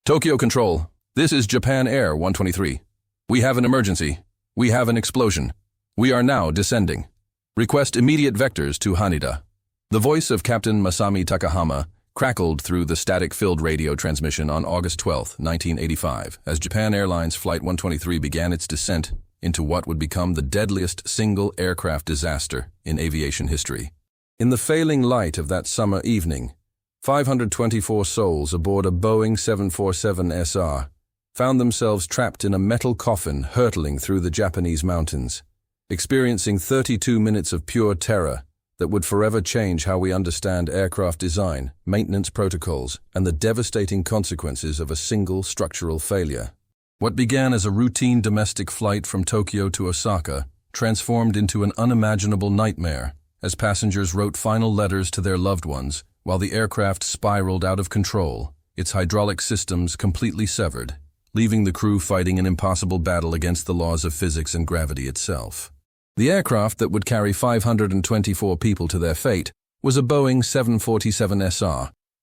Tokyo Control, this is Japan Air 123. We have an emergency. We have an explosion. We are now descending. Request immediate vectors to Haneda. The voice of Captain Masami Takahama crackled through the static-filled radio transmission on August 12, 1985, as Japan Airlines Flight 123 began its descent into what would become the deadliest single aircraft disaster in aviation history. In the failing light of that summer evening, 524 souls aboard a Boeing 747 found themselves trapped in a metal coffin hurtling through the Japanese mountains, experiencing 32 minutes of pure terror that would forever change how we understand aircraft design, maintenance protocols, and the devastating consequences of a single structural failure. What began as a routine domestic flight from Tokyo to Osaka transformed into an unimaginable nightmare as passengers wrote final letters to their loved ones while the aircraft spiraled out of control, its hydraulic systems completely severed, leaving the crew fighting an impossible battle against the laws of physics and gravity itself. The aircraft that would carry 524 people to their fate was a Boeing 747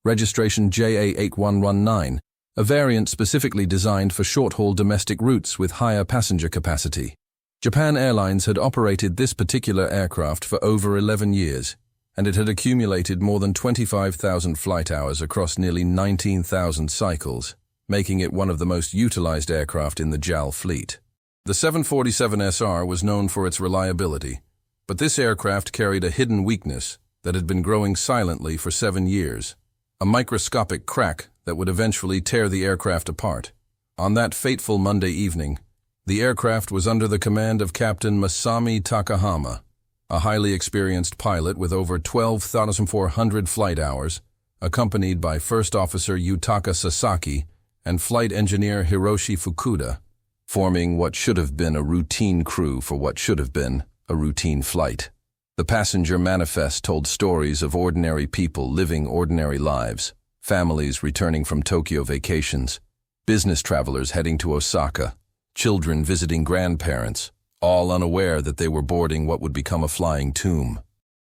registration JA8119, a variant specifically designed for short-haul domestic routes with higher passenger capacity. Japan Airlines had operated this particular aircraft for over 11 years, and it had accumulated more than 25,000 flight hours across nearly 19,000 cycles, making it one of the most utilized aircraft in the JAL fleet. The 747 was known for its reliability, but this aircraft carried a hidden weakness that had been growing silently for 7 years, a microscopic crack that would eventually tear the aircraft apart. On that fateful Monday evening, the aircraft was under the command of Captain Masami Takahama, a highly experienced pilot with over 12,400 flight hours, accompanied by First Officer Yutaka Sasaki and Flight Engineer Hiroshi Fukuda, forming what should have been a routine crew for what should have been a routine flight. The passenger manifest told stories of ordinary people living ordinary lives, families returning from Tokyo vacations, business travelers heading to Osaka, children visiting grandparents, all unaware that they were boarding what would become a flying tomb.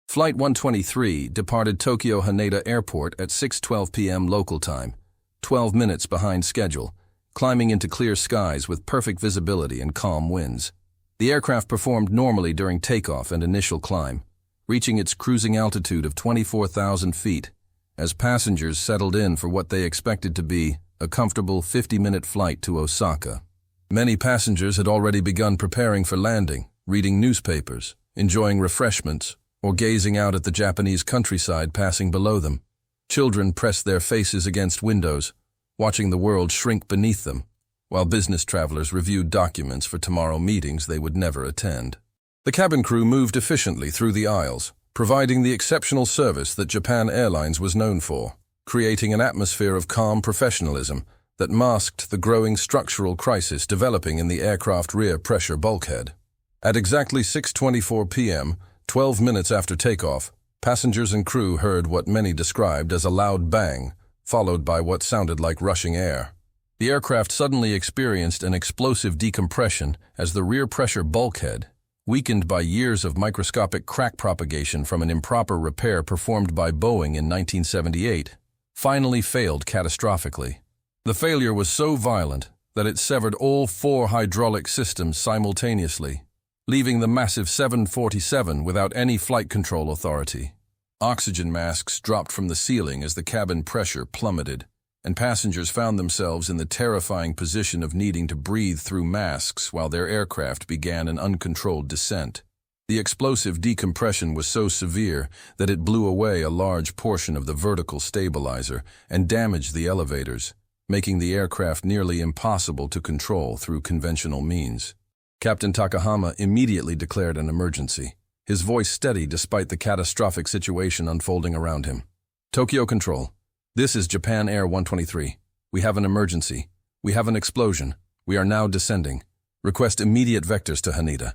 Flight 123 departed Tokyo Haneda Airport at 6:12 p.m. local time, 12 minutes behind schedule, climbing into clear skies with perfect visibility and calm winds. The aircraft performed normally during takeoff and initial climb, reaching its cruising altitude of 24,000 feet as passengers settled in for what they expected to be a comfortable 50-minute flight to Osaka. Many passengers had already begun preparing for landing, reading newspapers, enjoying refreshments, or gazing out at the Japanese countryside passing below them. Children pressed their faces against windows, watching the world shrink beneath them, while business travelers reviewed documents for tomorrow meetings they would never attend. The cabin crew moved efficiently through the aisles, providing the exceptional service that Japan Airlines was known for, creating an atmosphere of calm professionalism that masked the growing structural crisis developing in the aircraft rear pressure bulkhead. At exactly 6:24 p.m., 12 minutes after takeoff, passengers and crew heard what many described as a loud bang, followed by what sounded like rushing air. The aircraft suddenly experienced an explosive decompression as the rear pressure bulkhead, weakened by years of microscopic crack propagation from an improper repair performed by Boeing in 1978, finally failed catastrophically. The failure was so violent that it severed all 4 hydraulic systems simultaneously, leaving the massive 747 without any flight control authority. Oxygen masks dropped from the ceiling as the cabin pressure plummeted, and passengers found themselves in the terrifying position of needing to breathe through masks while their aircraft began an uncontrolled descent. The explosive decompression was so severe that it blew away a large portion of the vertical stabilizer and damaged the elevators, making the aircraft nearly impossible to control through conventional means. Captain Takahama immediately declared an emergency, his voice steady despite the catastrophic situation unfolding around him. Tokyo Control, this is Japan Air 123. We have an emergency. We have an explosion. We are now descending. Request immediate vectors to Haneda.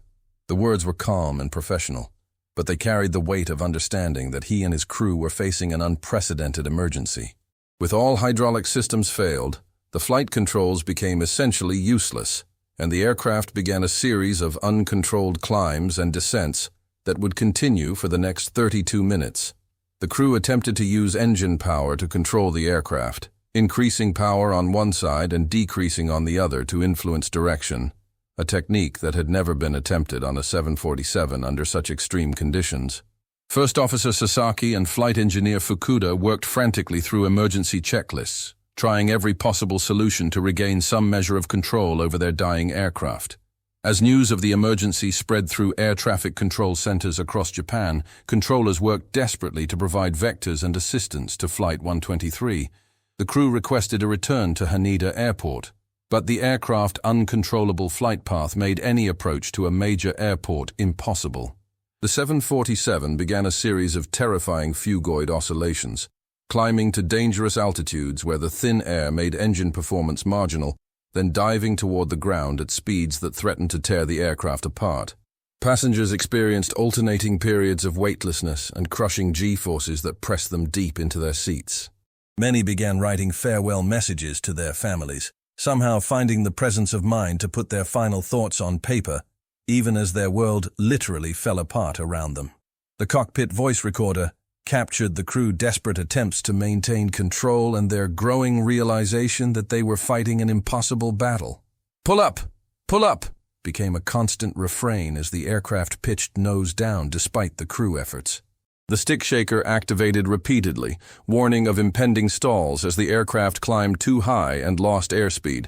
The words were calm and professional, but they carried the weight of understanding that he and his crew were facing an unprecedented emergency. With all hydraulic systems failed, the flight controls became essentially useless, and the aircraft began a series of uncontrolled climbs and descents that would continue for the next 32 minutes. The crew attempted to use engine power to control the aircraft, increasing power on one side and decreasing on the other to influence direction, a technique that had never been attempted on a 747 under such extreme conditions. First Officer Sasaki and Flight Engineer Fukuda worked frantically through emergency checklists, trying every possible solution to regain some measure of control over their dying aircraft. As news of the emergency spread through air traffic control centers across Japan, controllers worked desperately to provide vectors and assistance to Flight 123. The crew requested a return to Haneda Airport, but the aircraft's uncontrollable flight path made any approach to a major airport impossible. The 747 began a series of terrifying phugoid oscillations, climbing to dangerous altitudes where the thin air made engine performance marginal, then diving toward the ground at speeds that threatened to tear the aircraft apart. Passengers experienced alternating periods of weightlessness and crushing G-forces that pressed them deep into their seats. Many began writing farewell messages to their families, somehow finding the presence of mind to put their final thoughts on paper, even as their world literally fell apart around them. The cockpit voice recorder captured the crew's desperate attempts to maintain control and their growing realization that they were fighting an impossible battle. "Pull up! Pull up!" became a constant refrain as the aircraft pitched nose down despite the crew efforts. The stick shaker activated repeatedly, warning of impending stalls as the aircraft climbed too high and lost airspeed.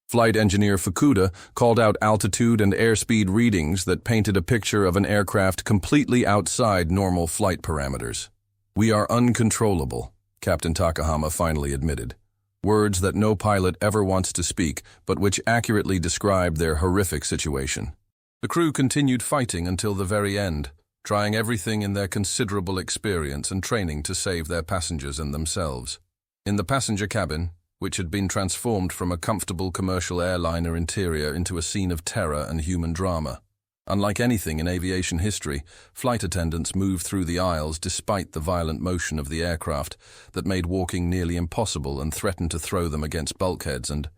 Flight engineer Fukuda called out altitude and airspeed readings that painted a picture of an aircraft completely outside normal flight parameters. "We are uncontrollable," Captain Takahama finally admitted. Words that no pilot ever wants to speak, but which accurately described their horrific situation. The crew continued fighting until the very end, trying everything in their considerable experience and training to save their passengers and themselves. In the passenger cabin, which had been transformed from a comfortable commercial airliner interior into a scene of terror and human drama. Unlike anything in aviation history, flight attendants moved through the aisles despite the violent motion of the aircraft that made walking nearly impossible and threatened to throw them against bulkheads and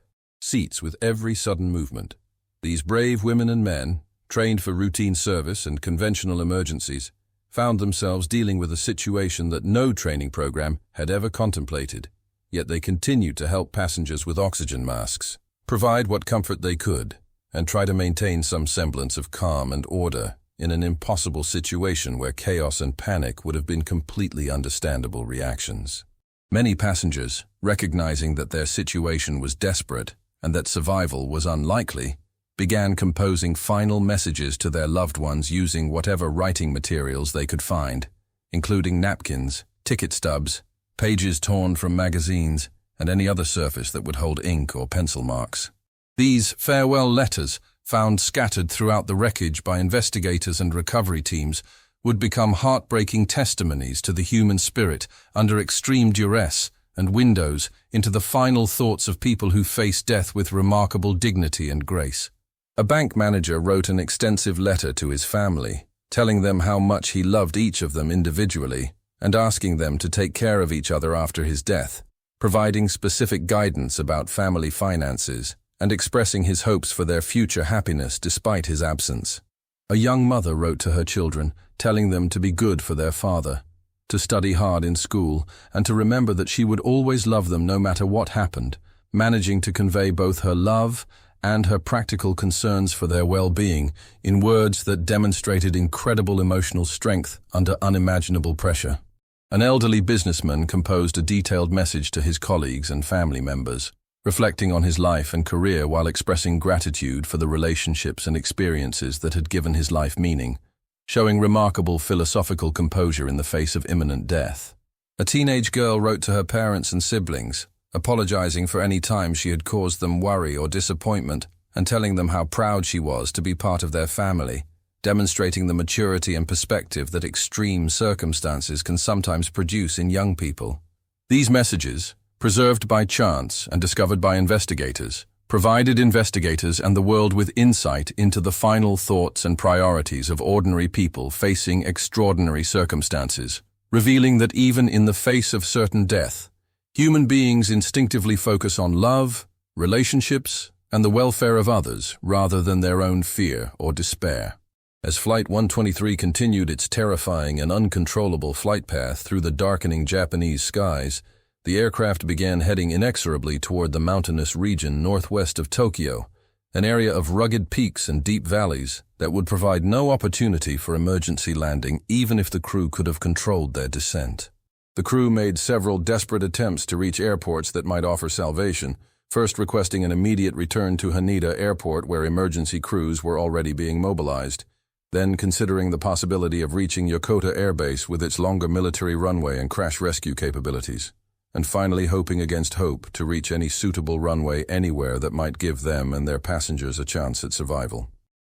seats with every sudden movement. These brave women and men, trained for routine service and conventional emergencies, found themselves dealing with a situation that no training program had ever contemplated, yet they continued to help passengers with oxygen masks, provide what comfort they could, and try to maintain some semblance of calm and order in an impossible situation where chaos and panic would have been completely understandable reactions. Many passengers, recognizing that their situation was desperate and that survival was unlikely, began composing final messages to their loved ones using whatever writing materials they could find, including napkins, ticket stubs, pages torn from magazines, and any other surface that would hold ink or pencil marks. These farewell letters, found scattered throughout the wreckage by investigators and recovery teams, would become heartbreaking testimonies to the human spirit under extreme duress and windows into the final thoughts of people who face death with remarkable dignity and grace. A bank manager wrote an extensive letter to his family, telling them how much he loved each of them individually and asking them to take care of each other after his death, providing specific guidance about family finances and expressing his hopes for their future happiness despite his absence. A young mother wrote to her children, telling them to be good for their father, to study hard in school, and to remember that she would always love them no matter what happened, managing to convey both her love and her practical concerns for their well-being in words that demonstrated incredible emotional strength under unimaginable pressure. An elderly businessman composed a detailed message to his colleagues and family members, reflecting on his life and career while expressing gratitude for the relationships and experiences that had given his life meaning, showing remarkable philosophical composure in the face of imminent death. A teenage girl wrote to her parents and siblings, apologizing for any time she had caused them worry or disappointment and telling them how proud she was to be part of their family, demonstrating the maturity and perspective that extreme circumstances can sometimes produce in young people. These messages, preserved by chance and discovered by investigators, provided investigators and the world with insight into the final thoughts and priorities of ordinary people facing extraordinary circumstances, revealing that even in the face of certain death, human beings instinctively focus on love, relationships, and the welfare of others rather than their own fear or despair. As Flight 123 continued its terrifying and uncontrollable flight path through the darkening Japanese skies, The aircraft began heading inexorably toward the mountainous region northwest of Tokyo, an area of rugged peaks and deep valleys that would provide no opportunity for emergency landing even if the crew could have controlled their descent. The crew made several desperate attempts to reach airports that might offer salvation, first requesting an immediate return to Haneda Airport where emergency crews were already being mobilized, then considering the possibility of reaching Yokota Air Base with its longer military runway and crash rescue capabilities, and finally hoping against hope to reach any suitable runway anywhere that might give them and their passengers a chance at survival.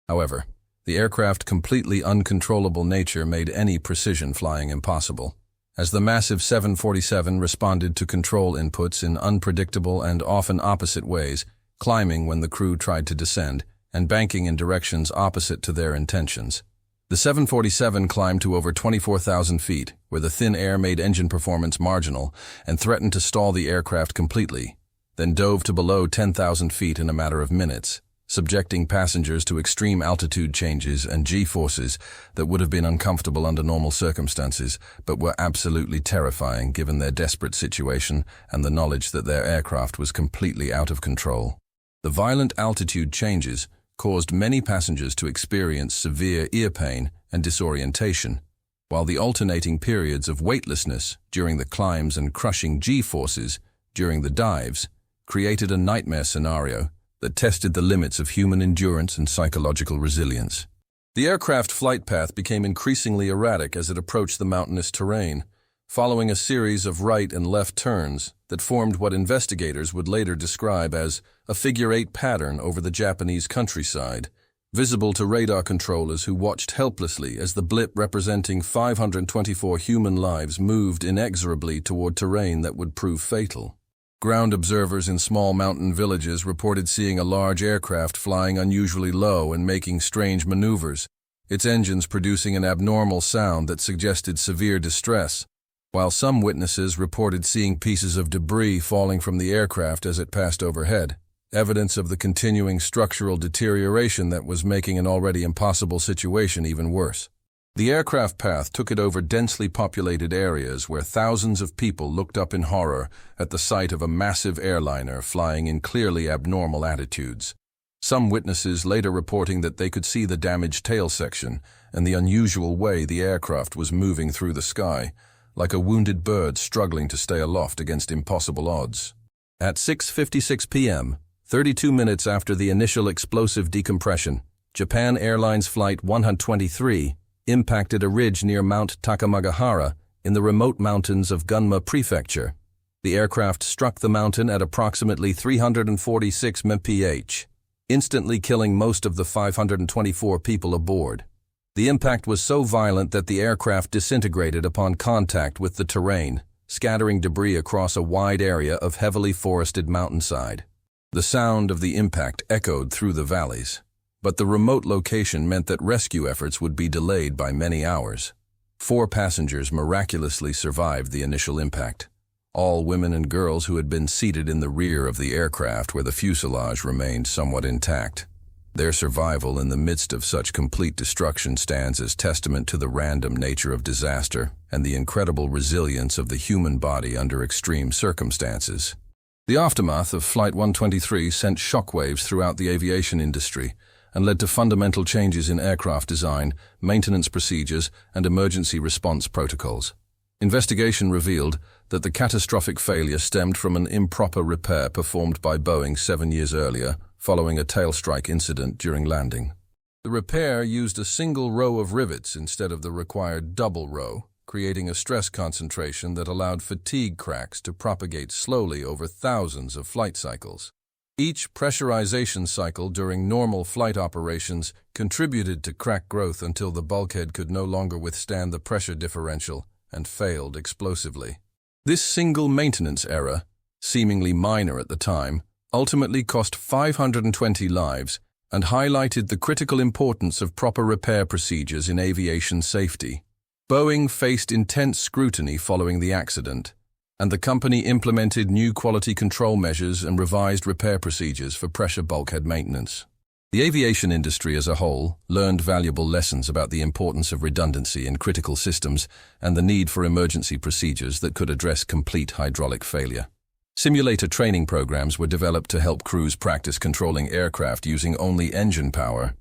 However, the aircraft's completely uncontrollable nature made any precision flying impossible, as the massive 747 responded to control inputs in unpredictable and often opposite ways, climbing when the crew tried to descend, and banking in directions opposite to their intentions. The 747 climbed to over 24,000 feet, where the thin air made engine performance marginal and threatened to stall the aircraft completely, then dove to below 10,000 feet in a matter of minutes, subjecting passengers to extreme altitude changes and G-forces that would have been uncomfortable under normal circumstances, but were absolutely terrifying given their desperate situation and the knowledge that their aircraft was completely out of control. The violent altitude changes caused many passengers to experience severe ear pain and disorientation, while the alternating periods of weightlessness during the climbs and crushing G-forces during the dives created a nightmare scenario that tested the limits of human endurance and psychological resilience. The aircraft flight path became increasingly erratic as it approached the mountainous terrain, following a series of right and left turns that formed what investigators would later describe as a figure-8 pattern over the Japanese countryside, visible to radar controllers who watched helplessly as the blip representing 524 human lives moved inexorably toward terrain that would prove fatal. Ground observers in small mountain villages reported seeing a large aircraft flying unusually low and making strange maneuvers, its engines producing an abnormal sound that suggested severe distress, while some witnesses reported seeing pieces of debris falling from the aircraft as it passed overhead, evidence of the continuing structural deterioration that was making an already impossible situation even worse. The aircraft path took it over densely populated areas where thousands of people looked up in horror at the sight of a massive airliner flying in clearly abnormal attitudes. Some witnesses later reporting that they could see the damaged tail section and the unusual way the aircraft was moving through the sky, like a wounded bird struggling to stay aloft against impossible odds. At 6:56 p.m., 32 minutes after the initial explosive decompression, Japan Airlines Flight 123 impacted a ridge near Mount Takamagahara in the remote mountains of Gunma Prefecture. The aircraft struck the mountain at approximately 346 mph, instantly killing most of the 524 people aboard. The impact was so violent that the aircraft disintegrated upon contact with the terrain, scattering debris across a wide area of heavily forested mountainside. The sound of the impact echoed through the valleys, but the remote location meant that rescue efforts would be delayed by many hours. 4 passengers miraculously survived the initial impact, all women and girls who had been seated in the rear of the aircraft where the fuselage remained somewhat intact. Their survival in the midst of such complete destruction stands as testament to the random nature of disaster and the incredible resilience of the human body under extreme circumstances. The aftermath of Flight 123 sent shockwaves throughout the aviation industry and led to fundamental changes in aircraft design, maintenance procedures, and emergency response protocols. Investigation revealed that the catastrophic failure stemmed from an improper repair performed by Boeing 7 years earlier, following a tail strike incident during landing. The repair used a single row of rivets instead of the required double row, creating a stress concentration that allowed fatigue cracks to propagate slowly over thousands of flight cycles. Each pressurization cycle during normal flight operations contributed to crack growth until the bulkhead could no longer withstand the pressure differential and failed explosively. This single maintenance error, seemingly minor at the time, ultimately cost 520 lives and highlighted the critical importance of proper repair procedures in aviation safety. Boeing faced intense scrutiny following the accident, and the company implemented new quality control measures and revised repair procedures for pressure bulkhead maintenance. The aviation industry as a whole learned valuable lessons about the importance of redundancy in critical systems and the need for emergency procedures that could address complete hydraulic failure. Simulator training programs were developed to help crews practice controlling aircraft using only engine power,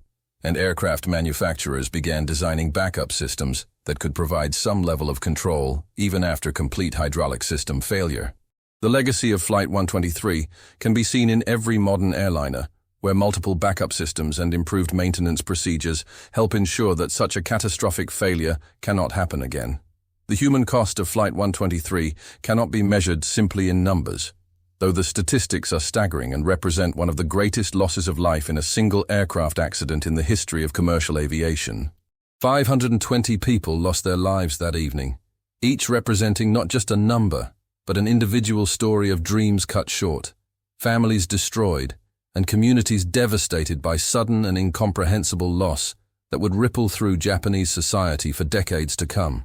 and aircraft manufacturers began designing backup systems that could provide some level of control even after complete hydraulic system failure. The legacy of Flight 123 can be seen in every modern airliner, where multiple backup systems and improved maintenance procedures help ensure that such a catastrophic failure cannot happen again. The human cost of Flight 123 cannot be measured simply in numbers, though the statistics are staggering and represent one of the greatest losses of life in a single aircraft accident in the history of commercial aviation. 520 people lost their lives that evening, each representing not just a number, but an individual story of dreams cut short, families destroyed, and communities devastated by sudden and incomprehensible loss that would ripple through Japanese society for decades to come.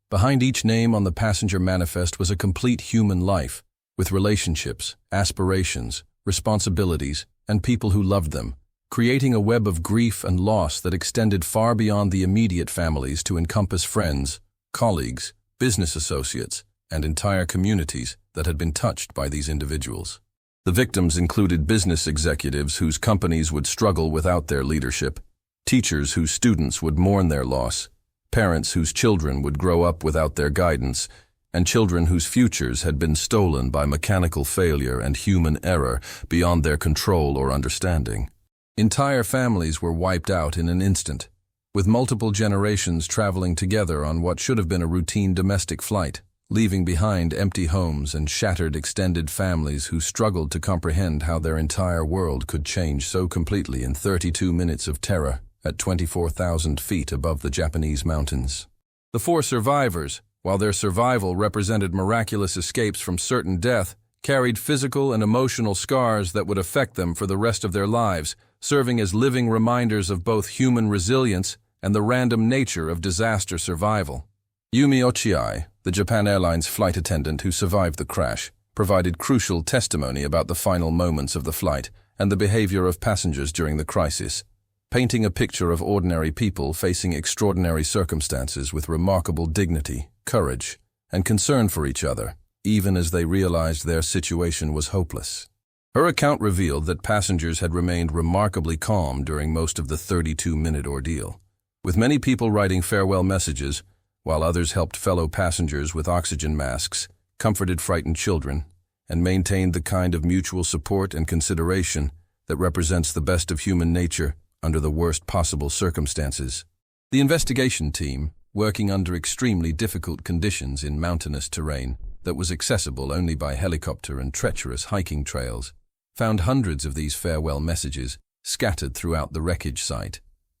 Behind each name on the passenger manifest was a complete human life, with relationships, aspirations, responsibilities, and people who loved them, creating a web of grief and loss that extended far beyond the immediate families to encompass friends, colleagues, business associates, and entire communities that had been touched by these individuals. The victims included business executives whose companies would struggle without their leadership, teachers whose students would mourn their loss, parents whose children would grow up without their guidance, and children whose futures had been stolen by mechanical failure and human error beyond their control or understanding. Entire families were wiped out in an instant, with multiple generations traveling together on what should have been a routine domestic flight, leaving behind empty homes and shattered extended families who struggled to comprehend how their entire world could change so completely in 32 minutes of terror at 24,000 feet above the Japanese mountains. The 4 survivors, while their survival represented miraculous escapes from certain death, carried physical and emotional scars that would affect them for the rest of their lives, serving as living reminders of both human resilience and the random nature of disaster survival. Yumi Ochiai, the Japan Airlines flight attendant who survived the crash, provided crucial testimony about the final moments of the flight and the behavior of passengers during the crisis, painting a picture of ordinary people facing extraordinary circumstances with remarkable dignity, courage, and concern for each other, even as they realized their situation was hopeless. Her account revealed that passengers had remained remarkably calm during most of the 32-minute ordeal, with many people writing farewell messages, while others helped fellow passengers with oxygen masks, comforted frightened children, and maintained the kind of mutual support and consideration that represents the best of human nature under the worst possible circumstances. The investigation team, working under extremely difficult conditions in mountainous terrain that was accessible only by helicopter and treacherous hiking trails, found hundreds of these farewell messages scattered throughout the wreckage site,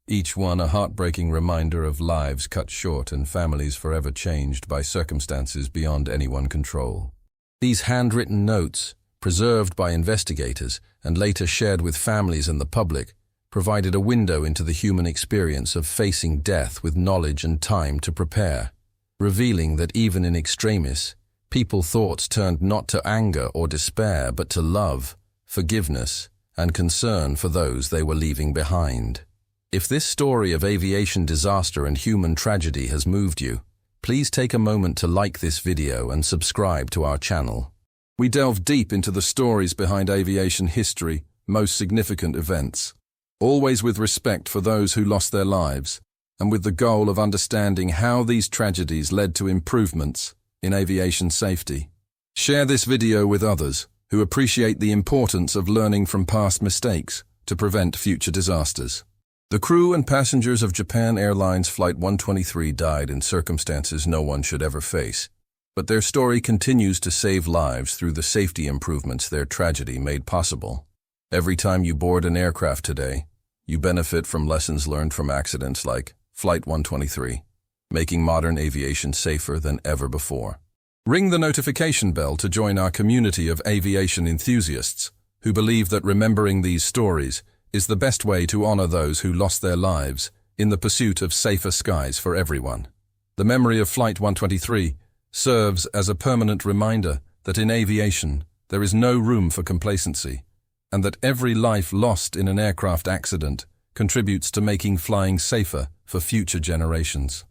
each one a heartbreaking reminder of lives cut short and families forever changed by circumstances beyond anyone's control. These handwritten notes, preserved by investigators and later shared with families and the public, provided a window into the human experience of facing death with knowledge and time to prepare, revealing that even in extremis, people's thoughts turned not to anger or despair but to love, forgiveness, and concern for those they were leaving behind. If this story of aviation disaster and human tragedy has moved you, please take a moment to like this video and subscribe to our channel. We delve deep into the stories behind aviation history, most significant events, always with respect for those who lost their lives, and with the goal of understanding how these tragedies led to improvements in aviation safety. Share this video with others who appreciate the importance of learning from past mistakes to prevent future disasters. The crew and passengers of Japan Airlines Flight 123 died in circumstances no one should ever face, but their story continues to save lives through the safety improvements their tragedy made possible. Every time you board an aircraft today, you benefit from lessons learned from accidents like Flight 123, making modern aviation safer than ever before. Ring the notification bell to join our community of aviation enthusiasts who believe that remembering these stories is the best way to honor those who lost their lives in the pursuit of safer skies for everyone. The memory of Flight 123 serves as a permanent reminder that in aviation there is no room for complacency, and that every life lost in an aircraft accident contributes to making flying safer for future generations.